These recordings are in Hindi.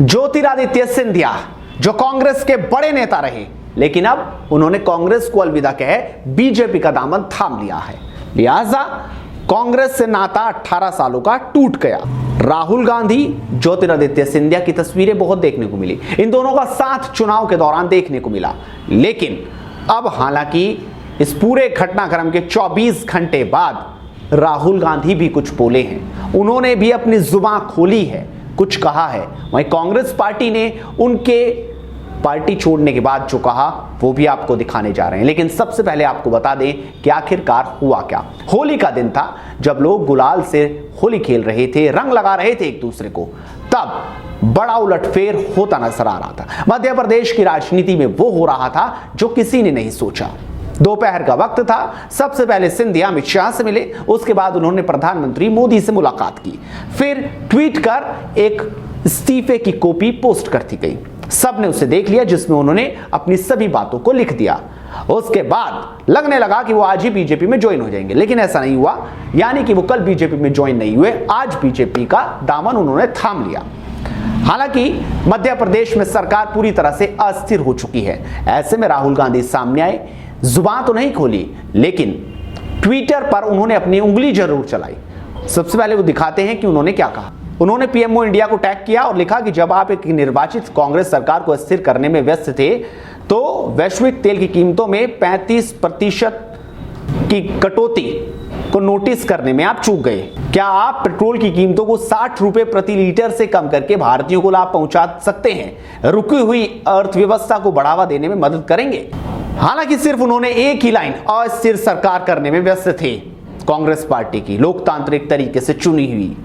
ज्योतिरादित्य सिंधिया जो कांग्रेस के बड़े नेता रहे, लेकिन अब उन्होंने कांग्रेस को अलविदा कह बीजेपी का दामन थाम लिया है। लिहाजा कांग्रेस से नाता 18 सालों का टूट गया। राहुल गांधी, ज्योतिरादित्य सिंधिया की तस्वीरें बहुत देखने को मिली। इन दोनों का साथ चुनाव के दौरान देखने को मिला, लेकिन अब हालांकि इस पूरे घटनाक्रम के 24 घंटे बाद राहुल गांधी भी कुछ बोले हैं। उन्होंने भी अपनी जुबान खोली है, कुछ कहा है। वहीं कांग्रेस पार्टी ने उनके पार्टी छोड़ने के बाद जो कहा वो भी आपको दिखाने जा रहे हैं। लेकिन सबसे पहले आपको बता दें कि आखिरकार हुआ क्या। होली का दिन था, जब लोग गुलाल से होली खेल रहे थे, रंग लगा रहे थे एक दूसरे को, तब बड़ा उलटफेर होता नजर आ रहा था। मध्य प्रदेश की राजनीति में वो हो रहा था जो किसी ने नहीं सोचा। दोपहर का वक्त था। सबसे पहले सिंधिया अमित शाह से मिले, उसके बाद उन्होंने प्रधानमंत्री मोदी से मुलाकात की। फिर ट्वीट कर एक इस्तीफे की कॉपी पोस्ट कर दी गई। सबने उसे देख लिया, जिसमें उन्होंने अपनी सभी बातों को लिख दिया। उसके बाद लगने लगा कि वो आज ही बीजेपी में ज्वाइन हो जाएंगे, लेकिन ऐसा नहीं हुआ। यानी कि वो कल बीजेपी में ज्वाइन नहीं हुए, आज बीजेपी का दामन उन्होंने थाम लिया। हालांकि मध्य प्रदेश में सरकार पूरी तरह से अस्थिर हो चुकी है। ऐसे में राहुल गांधी सामने आए, जुबान तो नहीं खोली, लेकिन ट्विटर पर उन्होंने अपनी उंगली जरूर चलाई। सबसे पहले वो दिखाते हैं कि उन्होंने क्या कहा। उन्होंने पीएमओ इंडिया को टैग किया और लिखा कि जब आप एक निर्वाचित कांग्रेस सरकार को अस्थिर करने में व्यस्त थे, तो वैश्विक तेल की कीमतों में 35% की कटौती को नोटिस करने में आप चूक गए। क्या आप पेट्रोल की कीमतों को 60 रुपए प्रति लीटर से कम करके भारतीयों को लाभ पहुंचा सकते हैं? रुकी हुई अर्थव्यवस्था को बढ़ावा देने में मदद करेंगे? हालांकि सिर्फ उन्होंने एक ही लाइन अस्थिर सरकार करने में व्यस्त थे। कांग्रेस पार्टी की लोकतांत्रिक तरीके से चुनी हुई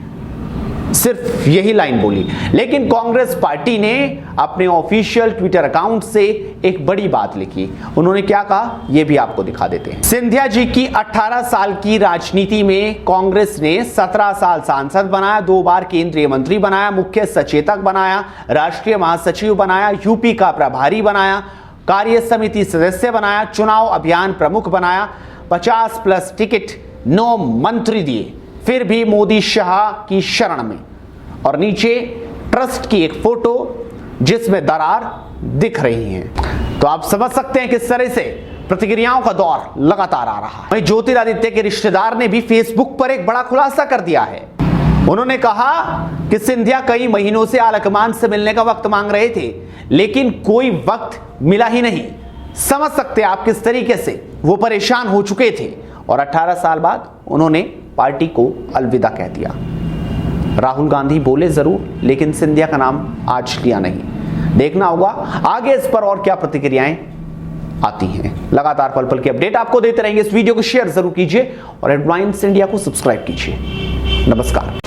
सिर्फ यही लाइन बोली, लेकिन कांग्रेस पार्टी ने अपने ऑफिशियल ट्विटर अकाउंट से एक बड़ी बात लिखी। उन्होंने क्या कहा, यह भी आपको दिखा देते हैं। सिंधिया जी की 18 साल की राजनीति में कांग्रेस ने 17 साल सांसद बनाया, 2 बार केंद्रीय मंत्री बनाया, मुख्य सचेतक बनाया, राष्ट्रीय महासचिव बनाया, यूपी का प्रभारी बनाया, कार्य समिति सदस्य बनाया, चुनाव अभियान प्रमुख बनाया, 50+ टिकट, 9 मंत्री दिए, फिर भी मोदी शाह की शरण में। और नीचे ट्रस्ट की एक फोटो जिसमें दरार दिख रही है। तो आप समझ सकते हैं किस तरह से प्रतिक्रियाओं का दौर लगातार आ रहा है। वहीं ज्योतिरादित्य के रिश्तेदार ने भी फेसबुक पर एक बड़ा खुलासा कर दिया है। उन्होंने कहा कि सिंधिया कई महीनों से आलाकमान से मिलने का वक्त मांग रहे थे, लेकिन कोई वक्त मिला ही नहीं। समझ सकते आप किस तरीके से वो परेशान हो चुके थे, और 18 साल बाद उन्होंने पार्टी को अलविदा कह दिया। राहुल गांधी बोले जरूर, लेकिन सिंधिया का नाम आज लिया नहीं। देखना होगा आगे इस पर और क्या प्रतिक्रियाएं आती हैं। लगातार पल पल की अपडेट आपको देते रहेंगे। इस वीडियो को शेयर जरूर कीजिए और हेडलाइंस इंडिया को सब्सक्राइब कीजिए। नमस्कार।